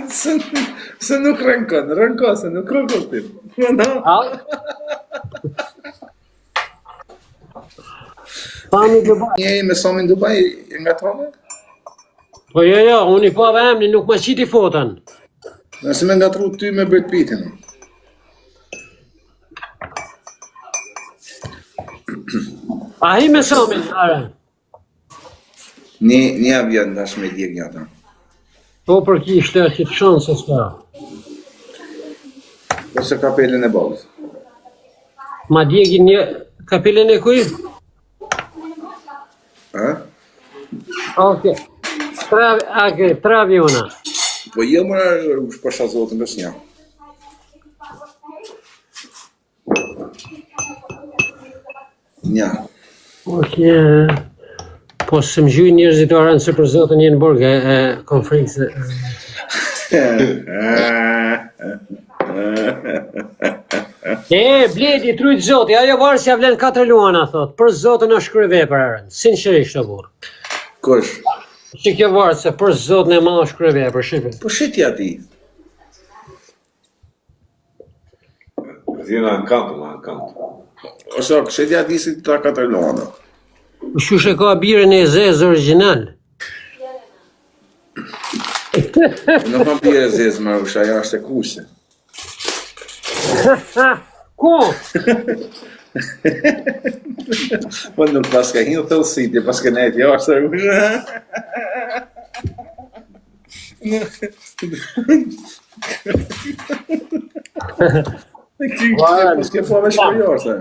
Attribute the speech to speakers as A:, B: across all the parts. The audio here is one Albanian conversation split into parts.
A: Se nuk rënko, se nuk rënko ti.
B: Pami Dubai.
A: Një me Samin Dubai, nga trome?
B: Po jo, unë I pava emni, nuk ma qiti fotën.
A: Nëse me ngatru ty me Brad Pittin.
B: A hi me Samin, are?
A: Një avion dash me djeg një ata.
B: Po për kishte që të shonë se s'ka.
A: Ose kapelën e balës.
B: Ma djegin një kapelen e kuj?
A: Ha?
B: Oke. Tre aviona.
A: Po jo mëra u shpasha zotën bës një. Një.
B: Oke. Po së më gjuj njerëzit të aranë se për zotën jenë borgë e konfrikse. Bledi, trujt zoti, ajo varsja vlen 4 luana, thot. Për zotën është kryve për arën. Sinqerisht të burë.
A: Kush?
B: Që kjo varsja, për zotën e ma është kryve për shqipe.
A: Po shitja ti.
C: Zina në kanto.
A: Ose shitja ti si ta 4 luana.
B: Shush e ka birën e zezë original.
A: Nuk kam pire zezë më usha, aja është e kushe.
B: Ko?
A: Po nuk paska hinë thellësitje, paska nejtë jashtë e usha. Paske po me shkër jashtë.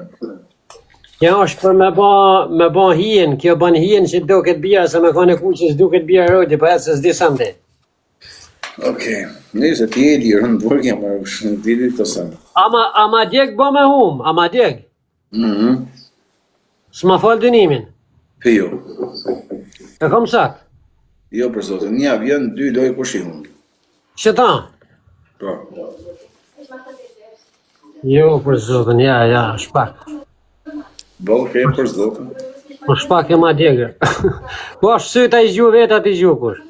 B: Kjo është për me ba hien, kjo ban hien që duket bia, se me kone kuqës duket bia rojti, po e se s'di sante.
A: Okej, nëse ti e lirë në burgja më është në dili të sanë.
B: Ama djeg ba me hum, ama djeg. S'ma falë dënimin.
A: Pe jo.
B: E kom sak.
A: Jo për zotën, një avion, 2 lojë kush I hunë.
B: Që ta?
A: Po.
B: Jo për zotën, ja, shpak.
A: Bolë ke për zotën.
B: Po shpak e ma djegër. Po është syta I gju vetë ati gju kush.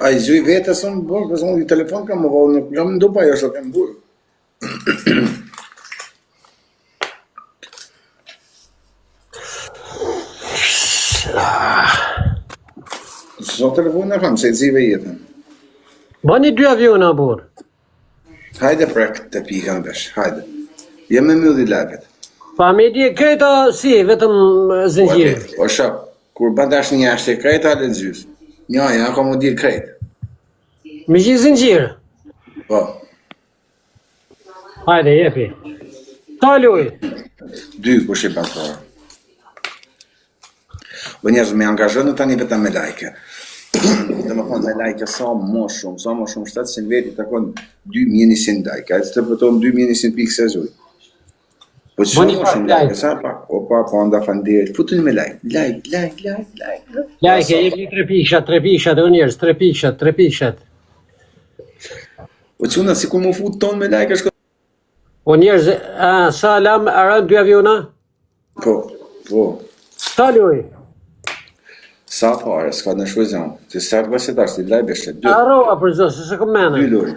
A: A I zhuj vete së më burë, përse më I telefon kam më volë, nuk jam në Dubai, është kam burë. Zon telefon e kam, se I zive jetën.
B: Bani 2 aviona burë.
A: Hajde prek të pika në besh, hajde. Jem me mjulli lagët.
B: Pa me dje këta si, vetëm zëngjirë.
A: O shak, kur bandash një ashte krejta, ale në zhjus. Ja, ka më dirë krejt.
B: Me gjithë zëngjirë.
A: Po.
B: Hajde, jepi. Ta luj.
A: 2 kush I bantarë. O njerëz me angazhën në tani vetëm me lajke. Dhe më thonë me lajke sa më shumë 700 veti të konë 2100 lajke. A të përtojmë 2100 pikë se zuj. Po që shumë lajke, sa pak. Opa, po nda fanderit, futun me lajke.
B: Lajke, jepni 3 pishat, o njerëz, 3 pishat.
A: O quna, si ku më fut tonë me lajke, shko...
B: O njerëz, sa lam, aran 2 aviona?
A: Po.
B: Ta luj.
A: Sa pare, s'ka në shuzjan. Të sërë bësit ashtë, I laj beshe. 2
B: Arroa për zosë, se kom mena.
A: loj.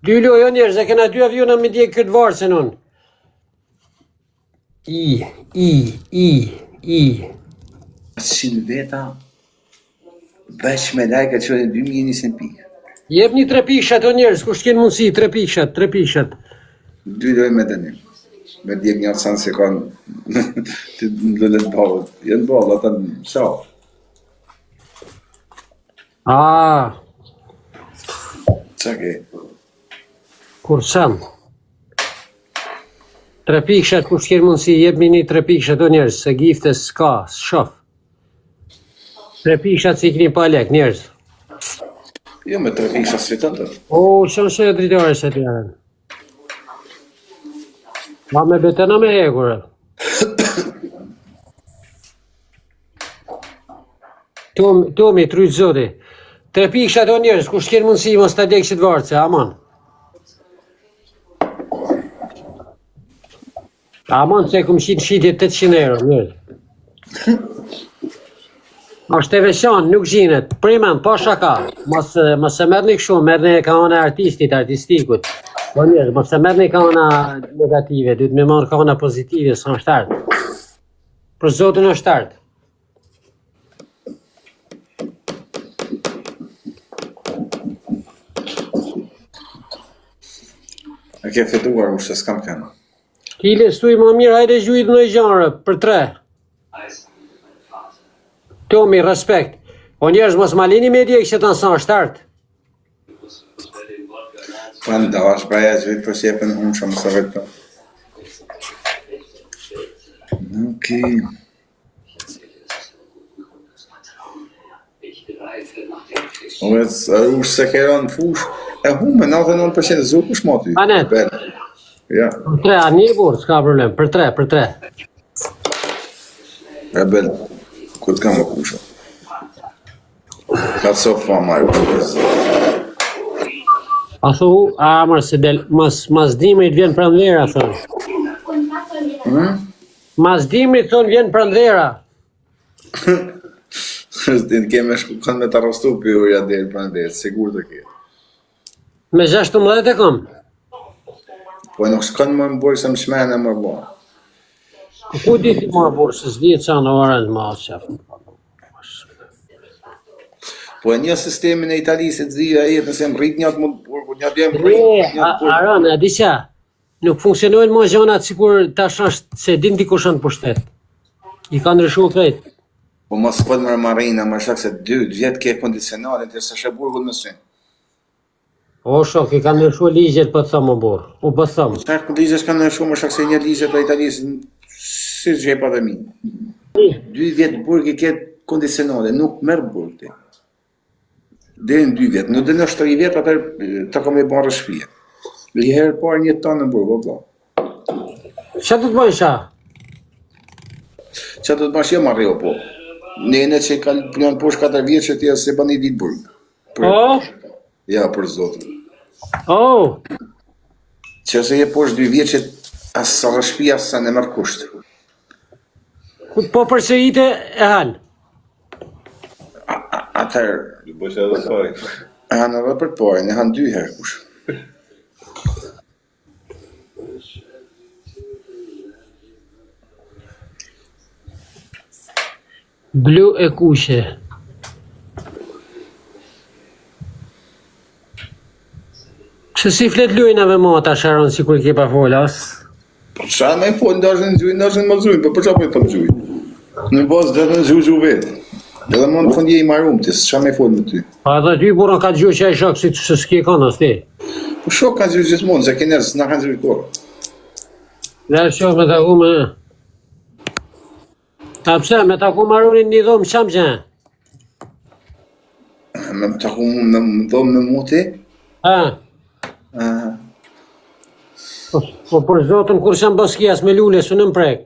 B: 2 loj, o njerëz, e kena 2 aviona me djekë këtë varsën unë.
A: Sin veta, veç me lajke që e 2100 pikë.
B: Jepni 3 pishat, o njerëz, kush t'ken mundësi, 3 pishat.
A: 2 loj me dënim. Me djek një atësan se kanë të ndëllet balët. Jenë balë, ata në shafë. Qa ke?
B: Kur sam. 3 pishat, kush t'ken mundësi, jepni një 3 pishat, o njerëz, se gifte s'ka, s'shof. 3 pishat si këni pa lek, njerëz.
A: Jo, me 3 pisha s'fitën të.
B: Qënë shë e dritare se t'janë. Ma me betena me hekurë. Tomi, trujtë zoti. 3 pishat o njerëz, kush t'ken mundësi, mos t'a dekë që t'vartë, se aman. Aman se kum shitje 800 euro, njerëz. Është e veçan, nuk gjinet. Primen, pa shaka. Mos e merrni kështu, merrni ka ana artistit, artistikut. Po njerëz, mos e merrni ka ana negative, duhet me marr ka ana pozitive, s'ka shtart. Për zotin është shtart.
A: E ke fituar ushtë, s'kam kënë.
B: Ti lestuj më mirë, hajde gjujt në gjanre, për 3. Tomi, respekt. O njerëz, mos ma lini me djekë që të nësa shtart.
A: Pa në dash, praja që vitë për sjepën unë shumë së vetë. Okej. Ushtë se kera në fush, e hume 99% zup është ma ty.
B: Anet.
A: Ja.
B: Për 3, a një burë, s'ka problem, për 3, për 3.
A: Rebel, ku të kam më kusha? Ka të sofa marrë.
B: A thu, mërë se del, mas dimrit vjen pranvera, thonë. Mas dimrit, thonë, vjen pranvera.
A: Din keme shku kanë me të arrostu për uja dherë pranverë, sigur të ke.
B: Me 16 e kom.
A: Po nuk s'kanë më më burë se më shmene më bo.
B: Ku di ti më burë, se s'di ca në orën më atë qefë.
A: Po e një sistemin e Italisë të zhja e jetë nëse më rrit njëtë më të burë, një djemë rrit.
B: Aron, e di qa, nuk funksionojnë më gjonat sikur tash është se din dikush në pushtet. I ka ndryshu krejt.
A: Po mos pëtë më marina, më shak se 2 vjetë ke kondicionalit, e se shë burgu në sy.
B: O shok, i ka ndryshu ligjet për të thëmë më burë. U për thëmë.
A: Shak ligjet ka ndryshu, më shak se një ligjet e Italisë, si gjepa dhe mi. 2 vjetë burg i ke kondicionalit, nuk merë burg ti. Dhe në 2 vjetë, në dhe në 3 vjetë atër të kam e barë shpije. I herë parë një tonë në burg, o bla.
B: Qa të bëjnë qa?
A: Qa të të bëjnë që marrë jo po. Nene që ka planë posh 4 vjetë që ti se bani i ditë burg.
B: O?
A: Ja, për zotë.
B: O?
A: Që se je posh 2 vjetë që asë sa shpija asë sa në mërë kushtë.
B: Po përsërite e hanë?
A: Atër...
C: Bësh edhe pari.
A: E hanë edhe për pari, ne hanë 2 herë kush.
B: Blu e kushe. Që si flet lujnave ma ta sharon si kur ke pa folas?
A: Po qa me folë, ndashën më zujnë, për qa për të më zujnë? Në bazë dhe në zhu vetë. Edhe më në fund je i marum të, qa me folë në ty?
B: Pa edhe ty burën ka gjuhë që e shok si që s'ke kanë as ti.
A: Po shok ka zhu gjithmonë, se ke njerës s'na kanë zhu korë.
B: Dhe shok me ta ku me... Ta pse, me ta ku marunin një dhomë qam qenë?
A: Me ta ku më dhomë me muti?
B: Po për zotën kur sham baskias me lule së në mprek.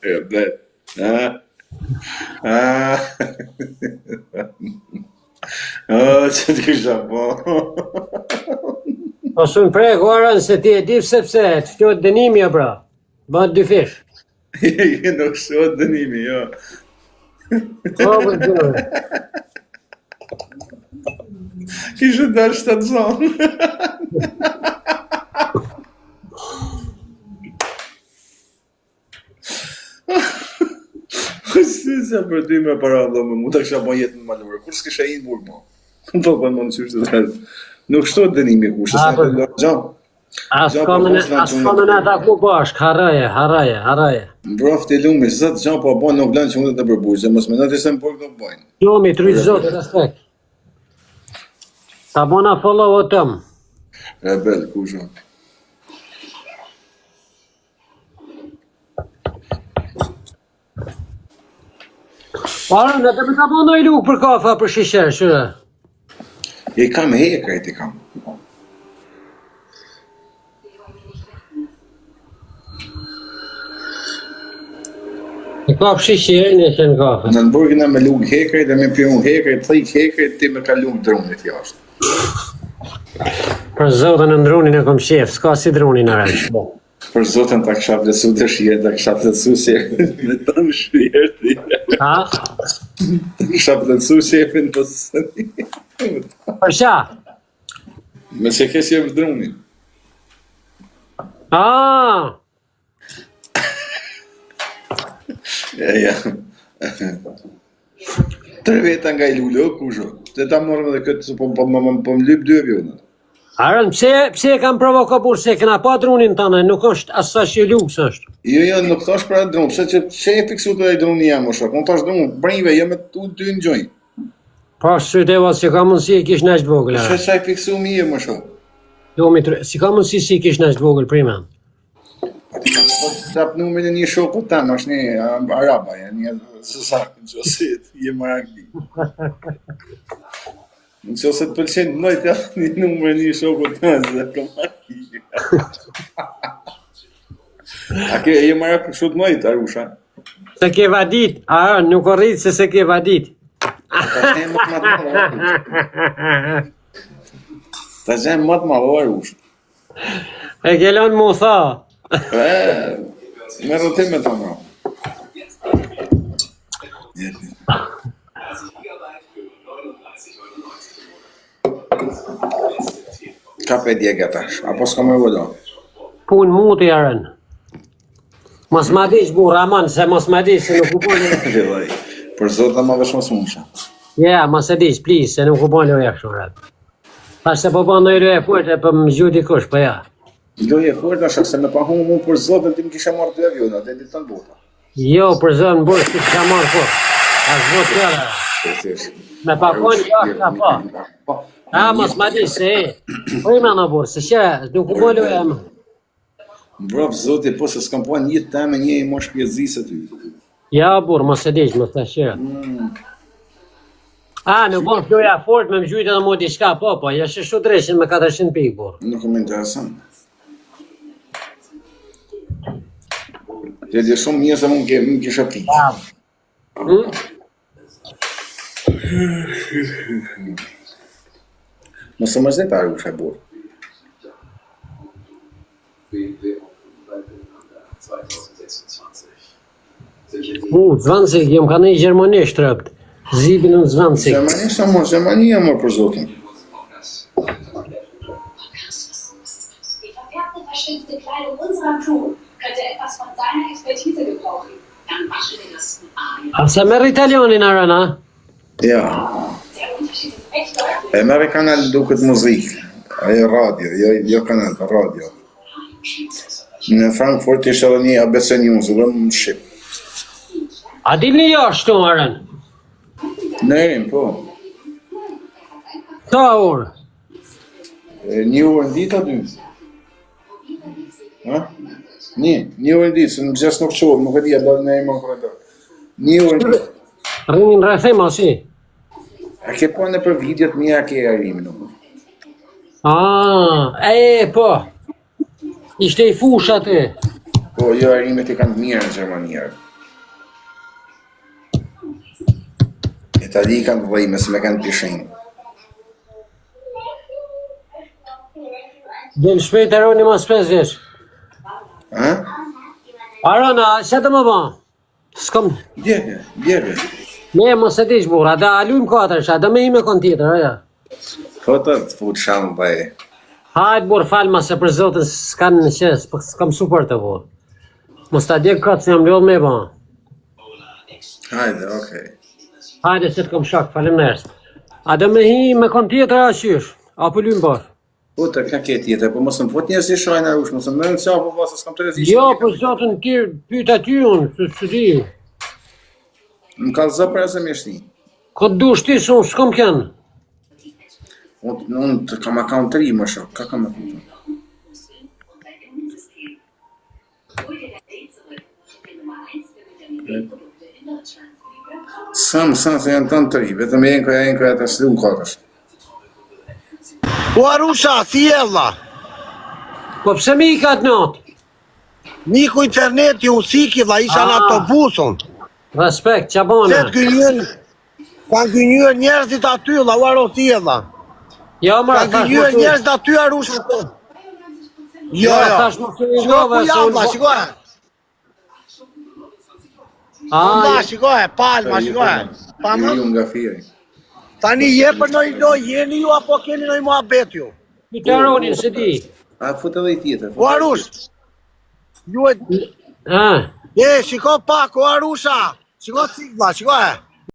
A: E blet. Që të kisha po.
B: Po së në prek, orën se ti e dif sepse, të ftojt dënimi o bra. Bëhet 2 fish.
A: Nuk shtot dënimi, jo.
B: Po për gjurë.
A: Kishë dalë 7 zonë. Se për ty me para dhe me mu të kësha po jetë në malurë, kur s'kisha i në burë mo? Po për më në qështë të rrët. Nuk shtot dënimi kushë, se në të gjamë.
B: As ka me ata ku bashk, haraje.
A: Mbrofti lumi, zëtë gjamë po bënë nuk lanë që mund të përbushë, mos me në të se më burë nuk bëjnë.
B: Jomi, trytë zotë, respekt. Ta bona follow o tëmë.
A: Rebel, kushë.
B: Parë, në të me ka bëndo i lukë për kafa për shisherë, shërë.
A: I kam hekrejt, i kam.
B: I ka për shisherë, në që në kafa.
A: Në burgina me lukë hekrejt, dhe me pjohën hekrejt, thik hekrejt, ti me ka lukë drunit jashtë.
B: Për zotën në ndrunin e kom shef, s'ka si drunin në rejtë.
A: Për zotën ta kisha vlesu dëshirë, ta kisha vlesu shefin me të në shpirti.
B: Ha?
A: Ta kisha vlesu shefin të sëni.
B: Për qa?
A: Me që ke shef drunin.
B: Ah,
A: Ja. 3 veta nga i lullë, o kusho. Se ta morëm edhe këtë, po më lyp 2 avionat.
B: Arën, pse e kam provoko burë se kena pa drunin tëne, nuk është asa që luks është.
A: Jo, nuk thash për atë drun, pse që e fiksu të e druni jam, o shok. Unë thash drun, brive, jo me ty në gjojnë.
B: Pa shteva si ka mundësi i kish nështë vogël.
A: Pse që e fiksu mi e, më shok.
B: Jo, si ka mundësi si i kish nështë vogël, primen.
A: Tap numrin e një shoku tam, është një araba, një sësak, në qosit, je marakdi. Në qosit pëlqen nëjt ja një numrin e një shoku tam, se këmarki. A ke je marak shut nëjt, Arusha?
B: Se ke vadit, nuk o rritë se ke vadit.
A: Ta zhem më të madhë, Ta zhem më të madhë, Arusha.
B: E kelon mu tha.
A: Me rëtim me të më. Ka pe djega tash, apo s'ka me vëdo?
B: Pun muti arën. Mos ma dish bu Raman, se mos ma dish se nuk u bojnë.
A: Villaj, për zota ma vesh mos musha.
B: Ja, mos e dish, please, se nuk u bojnë loja kështu rrët. Tash se po bojnë dojë e fort e për më gjuti kush, po ja.
A: Doje fort ashtë se me pa humë mu për zotën ti më kisha marrë 2 avionat, e ditë të në bota.
B: Jo, për zotën burë, si kisha marrë fort. A zbot tjera. Me pa konë, jo, ka pa. A, mos ma dish se e. Po i me në burë, se që, nuk u bojnë loja më.
A: Bravo zoti, po se s'kam po një teme një i mosh pjezisë ty.
B: Ja, burë, mos e dish, mos të shërë. A, nuk bon floja fort me më gjujtë edhe mu diçka, po, jashtë shu dreshin me 400 pikë, burë.
A: Nuk më interesant. Dhe shumë mirë se më kisha pikë. Mësë më zhëtë Arusha, burë.
B: Zvancik, jem ka në i gjermonisht rëpt. Zibin në Zvancik.
A: Gjermanisht amor, Gjermania amor për zotin.
C: Die verfärbte, verschwitzte Kleidung unserer Crew könnte etwas von seiner Expertise gebrauchen. Dann wasche den das ein.
B: A se merr italionin arëna?
A: Ja.
C: Der Unterschied ist echt deutlich.
A: E merë kanal duket muzikë. Ajo radio, jo kanal, radio. Në Frankfurt ishte edhe një ABC News, dhe më Shqip.
B: A dilni jashtu arën?
A: Në erim, po.
B: Ta orë?
A: 1 orë në ditë a 2? Ha? 1 orë në ditë, se në gjes nuk qohë, nuk e di, e bërë në erim për e bërë. 1 orë në ditë.
B: Rinin rrethim, o si?
A: A ke po në për videot mija ke erim, nuk.
B: Po. Ishte i fush aty.
A: Po, jo erimet i kanë mirë në Gjermanierë. Itali kanë dhejme, se me kanë pishin.
B: Del shpejt e roni mas 5 vjeç.
A: Ha?
B: Arona, që të më ba? S'kom...
A: Djeve.
B: Ne, mos e dish bura, da alujmë 4, da me ime kon tjetër, aja.
A: Po të fut shamë bëj.
B: Hajt burë falma se për zotën s'kanë në qes, për s'kam super të burë. Mos ta djekë këtë se jam ljoll me ba.
A: Hajde, okej.
B: Hajde se të kom shak, falim nërës. A dhe me hi me kon tjetër a qysh, apo lymë bërë.
A: Po të ka ke tjetër, po mos më fut njës i shajnë Arush, mos më mërën qa, po pasë s'kam të rezishtë.
B: Jo, për zotën pyta ty unë, së di.
A: Më ka zë për e se mjeshti.
B: Këtë du shtisë unë, s'kom kënë.
A: Unë të kam account 3 më shok, ka kam account. Sam, se janë të në 3, vetëm e enko e të slu në 4.
D: O Arusha, si e vlla?
B: Po pse mi i ka të natë?
D: Miku interneti u siki vlla, isha në autobusun.
B: Respekt, që
D: Se
B: bone?
D: të gënjën, kanë gënjën njerëzit aty vlla, o aro si e vlla.
B: Jo, mërë,
D: Kanë gënjën njerëzit aty Arusha. Jo, jo.
B: Thash mos u
D: Shiko
B: ngove
D: ku
B: se
D: jam,
B: unë...
D: vlla, shiko. Vlla, shiko, palma, shiko. Pa më
A: Ju nga fije.
D: tani je për ndonjë lojë, jeni ju apo keni ndonjë muhabet ju?
B: Ty të ronin, se di.
A: A fut edhe i tjetër.
D: O Arush. Ju e
B: Ah,
D: shiko pak, o Arusha. Shiko cik, vlla, shiko.